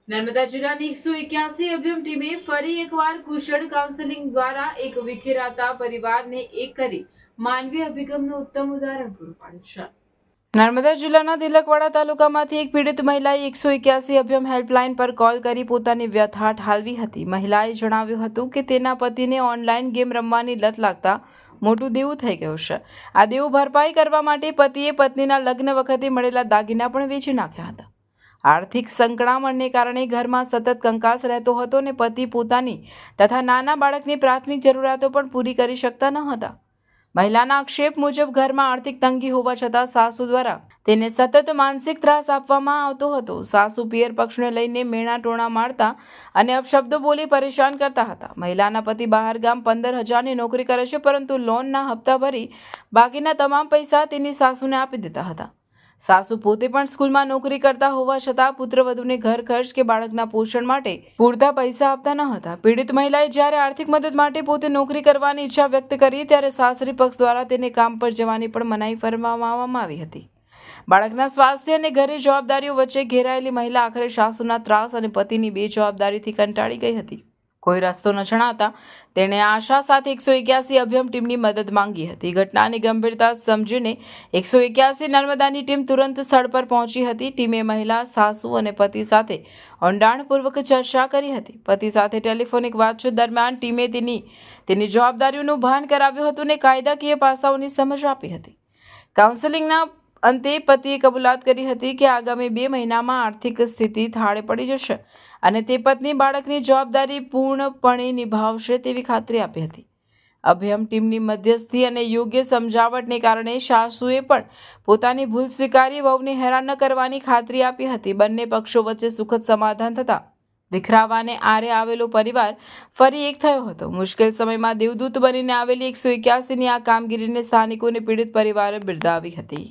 નર્મદા જિલ્લાની 181 અભિયમ ટીમે ફરી એકવાર કુશળ કાઉન્સેલિંગ દ્વારા એક વિખેરાતા પરિવારને એક કરી માનવીય અભિગમનું ઉત્તમ ઉદાહરણ પૂરું પાડ્યું છે। નર્મદા જિલ્લાના તિલકવાડા તાલુકામાંથી એક પીડિત મહિલાએ 181 અભિયમ હેલ્પલાઇન પર કોલ કરી પોતાની વ્યથા ઠાલવી હતી। મહિલાએ જણાવ્યું હતું કે તેના પતિને ઓનલાઈન ગેમ રમવાની લત લાગતા મોટું દેવું થઈ ગયું છે। આ દેવું ભરપાઈ કરવા માટે પતિએ પત્નીના લગ્ન વખતે મળેલા દાગીના પણ વેચી નાખ્યા હતા। આર્થિક સંકળામણને કારણે ઘરમાં સતત કંકાસ રહેતો હતો અને પતિ પોતાની તથા નાના બાળકની પ્રાથમિક જરૂરિયાતો પણ પૂરી કરી શકતા ન હતા। મહિલાના આક્ષેપ મુજબ ઘરમાં આર્થિક તંગી હોવા છતાં સાસુ દ્વારા તેને સતત માનસિક ત્રાસ આપવામાં આવતો હતો। સાસુ પિયર પક્ષને લઈને મેણા ટોણા મારતા અને અપશબ્દો બોલી પરેશાન કરતા હતા। મહિલાના પતિ બહાર ગામ 15,000ની નોકરી કરે છે, પરંતુ લોનના હપ્તા ભરી બાકીના તમામ પૈસા તેની સાસુને આપી દેતા હતા। સાસુ પોતે પણ સ્કૂલમાં નોકરી કરતા હોવા છતાં પુત્રવધૂને ઘર ખર્ચ કે બાળકના પોષણ માટે પૂરતા પૈસા આપતા ન હતા। પીડિત મહિલાએ જ્યારે આર્થિક મદદ માટે પોતે નોકરી કરવાની ઈચ્છા વ્યક્ત કરી ત્યારે સાસરી પક્ષ દ્વારા તેને કામ પર જવાની પણ મનાઈ ફરમાવવામાં આવી હતી। બાળકના સ્વાસ્થ્ય અને ઘરે જવાબદારીઓ વચ્ચે ઘેરાયેલી મહિલા આખરે સાસુના ત્રાસ અને પતિની બેજવાબદારીથી કંટાળી ગઈ હતી। કોઈ રસ્તો ન જણાતા તેણે આશા સાથે 181 અભિયમ ટીમની મદદ માંગી હતી। ઘટનાની ગંભીરતા સમજીને 181 નર્મદાની ટીમ તુરંત સ્થળ પર પહોંચી હતી। ટીમે મહિલા, સાસુ અને પતિ સાથે ઊંડાણપૂર્વક ચર્ચા કરી હતી। પતિ સાથે ટેલિફોનિક વાતચીત દરમિયાન ટીમે તેની જવાબદારીઓનું ભાન કરાવ્યું હતું અને કાયદાકીય પાસાઓની સમજ આપી હતી। કાઉન્સેલિંગના અંતે પતિએ કબૂલાત કરી હતી કે આગામી 2 મહિનામાં આર્થિક સ્થિતિ થાળે પડી જશે અને તે પત્ની બાળકની જવાબદારી પૂર્ણપણે નિભાવશે તેવી ખાતરી આપી હતી। અભિયમ ટીમની મધ્યસ્થી અને યોગ્ય સમજાવટને કારણે સાસુએ પણ પોતાની ભૂલ સ્વીકારી વહુને હેરાન ન કરવાની ખાતરી આપી હતી। બંને પક્ષો વચ્ચે સુખદ સમાધાન થતાં વિખરાવાને આરે આવેલો પરિવાર ફરી એક થયો હતો। મુશ્કેલ સમયમાં દેવદૂત બનીને આવેલી 181ની આ કામગીરીને સ્થાનિકોને પીડિત પરિવારે બિરદાવી હતી।